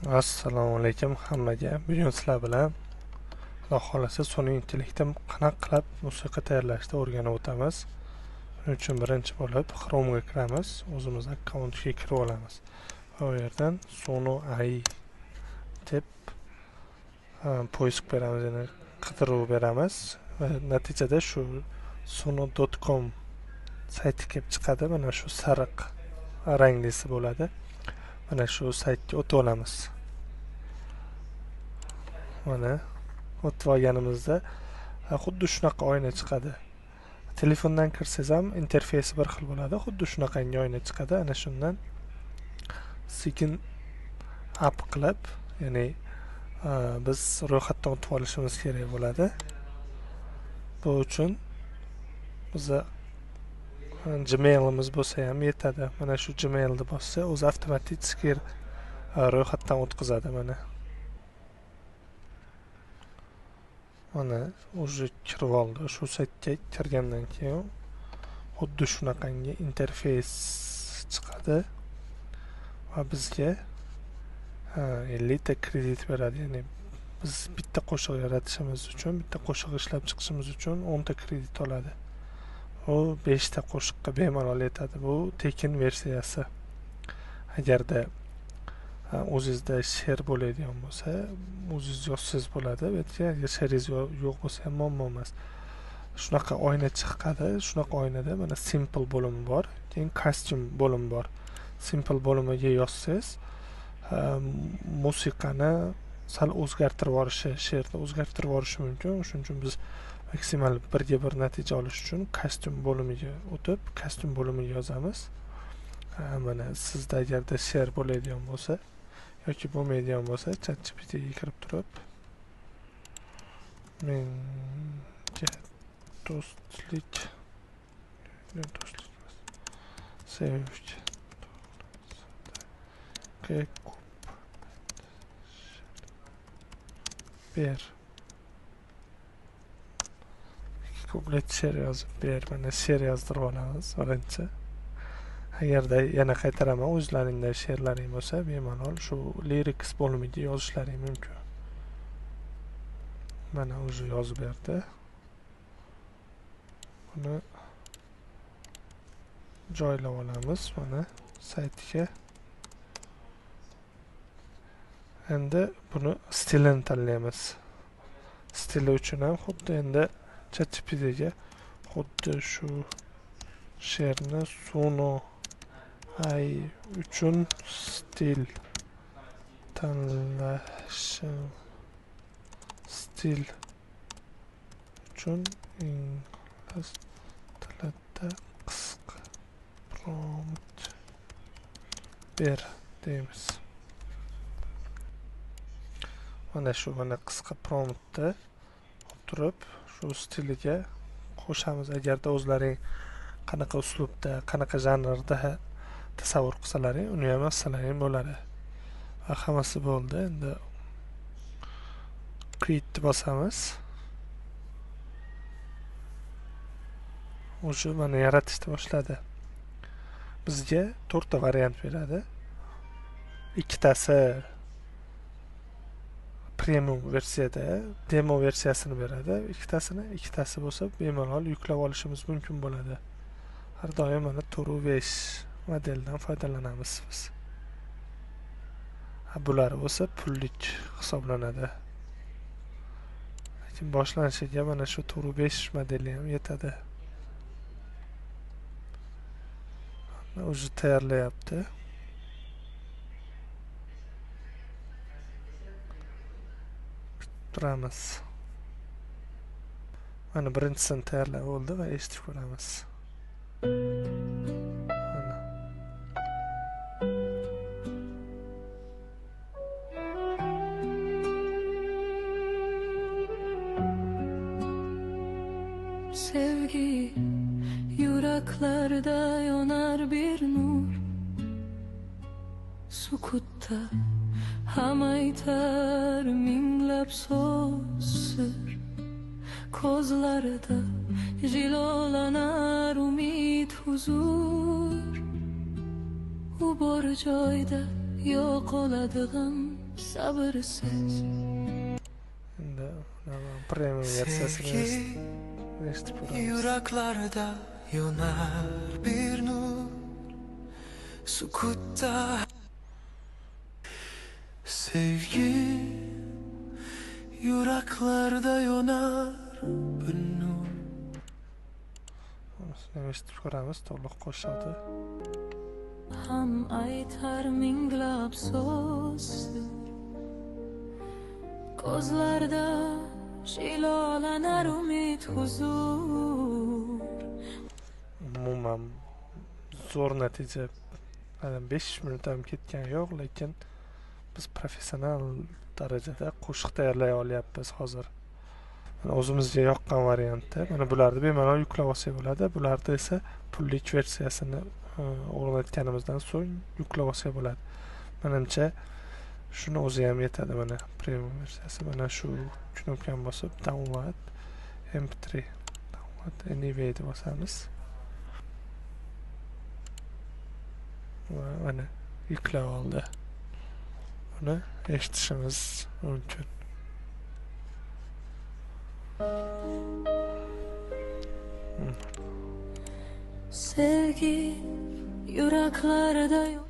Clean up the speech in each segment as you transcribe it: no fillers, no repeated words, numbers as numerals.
Assalomu alaykum hammaga. Bugun sizlar bilan Xudo xolasa sun'iy intellektda qanaqa qilib musiqa tayyorlashni o'rganib o'tamiz. Buning uchun birinchi bo'lib Chrome'ga kiramiz, o'zimiz akkauntga kirib olamiz. Va u yerdan Suno.ai deb poisk beramiz, ya'ni qidiruv beramiz va natijada shu suno.com sayti kelib chiqadi. Mana shu sariq ranglisi bo'ladi. Mana shu saytga o'tib olamiz. Mana o'tib olganimizda xuddi shunaqa oyna chiqadi. Telefondan kirsangiz ham interfeysi bir xil bo'ladi. Xuddi shunaqangi oyna chiqadi. Ana shundan sekin up qilib, ya'ni biz ro'yxatdan o'tib olishimiz kerak bo'ladi. Bu uchun biza Gmailimiz bo'lsa ham yetadi. Mana shu Gmailni bossa, o'zi avtomatik ro'yxatdan o'tkazadi mana. Mana уже kirib oldi. Shu saytga kirgandan keyin xuddi shunaqangi interfeys chiqadi va bizga 50 ta kredit beradi. Ya'ni biz bitta qo'shiq yaratishimiz uchun, bitta qo'shiq ishlab chiqishimiz uchun 10 ta kredit oladi. U 5 ta qo'shiqqa bemalol yetadi. Bu tekin versiyasi. Agarda o'zingizda she'r bo'ladigan bo'lsa, o'zingiz yozsangiz bo'ladi. Agar she'ringiz yo'q bo'lsa ham muammo emas. Shunaqa oyna chiqadi. Shunaqa oynada mana simple bo'limi bor, keyin costume bo'limi bor. Simple bo'limiga yozsangiz, musiqani sal o'zgartirib yuborishi, she'rni o'zgartirib yuborishi mumkin. Shuning uchun biz maksimal 1:1 natija olish uchun costume bo'limiga o'tib, costume bo'limiga yozamiz. Mana sizda agarda she'r bo'ladigan bo'lsa yoki bo'lmaydigan bo'lsa, ChatGPTga kirib turib, menga do'stlik sevgi ber, kuplet she'r yozib ber. Mana she'r yozdirib olamiz birinchi. Agarda yana qaytaraman, o'zlaringizda she'rlaring bo'lsa, bemalol shu lyrics bo'limiga yozishlaring mumkin. Mana o'zi yozib berdi. Buni joylab olamiz mana saytga. Endi buni stilini tanlaymiz. Stili uchun ham xuddi endi ChatGPTga xuddi shu she'rni Suno.ai uchun stil tanlashim, stil uchun ingliz tilida qisqa prompt ber deymiz. Mana shu qisqa promptni turib shu stiliga qo'shamiz. Agarda o'zlaring qanaqa uslubda, qanaqa janrda tasavvur qilsalaring, uni ham yozsalaring bo'ladi. Va hammasi bo'ldi. Endi create bosamiz. O'sha mana yaratishni boshladi. Bizga 4 ta variant beradi. Ikkitasi premium versiyada, demo versiyasini beradi. Ikkitasi bo'lsa bemalol yuklab olishimiz mumkin bo'ladi. Har doim mana 4.5 modeldan foydalanamiz biz. Bular bo'lsa pullik hisoblanadi. Lekin boshlanishiga mana shu 4.5 modeli ham yetadi. O'zi tayyorlayapti. Turamiz. Mana birinchisini tayyorlab oldi va eshitib ko'ramiz. Sevgi yüreklerde yonar bir nur, sukutta hamaytar minglab so'zsir, ko'zlarida jilolanar umid huzur. U bor joyda yo'q oladigan sabrsiz. Endi premium versiyasini eshitib ko'ramiz. Yuraklarda yonar bir nur, sukutta sevgi. Yuraklarda yonar bir nur. Shuni eshitib ko'ramiz, to'liq qo'shadi. Ham aytar minglab so'zdir, ko'zlarda jilolanar umid huzur. Umuman zo'r natija. 5 minut ham ketgani yo'q, lekin biz professional darajada qo'shiq tayyorlay olyapmiz hozir. Mana o'zimizga yoqqan variantda, mana bularni bemalol yuklab olsak bo'ladi. Bularda esa pullik versiyasini o'rnatganimizdan so'ng yuklab olsak bo'ladi. Menimcha shuni o'zi ham yetadi. Mana premium versiyasi, mana shu knopkani bosib download mp3 download anyway deb bosamiz. Va mana yuklab oldi. Buni eshitishimiz mumkin. Sevgi yuraklarda yo'q.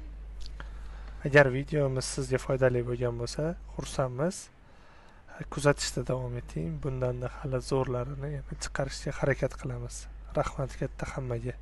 Agar videomiz sizga foydali bo'lgan bo'lsa, xursandmiz. Kuzatishda davom eting. Bundan da hali zo'rlarini yana chiqarishga harakat qilamiz. Rahmat katta hammaga.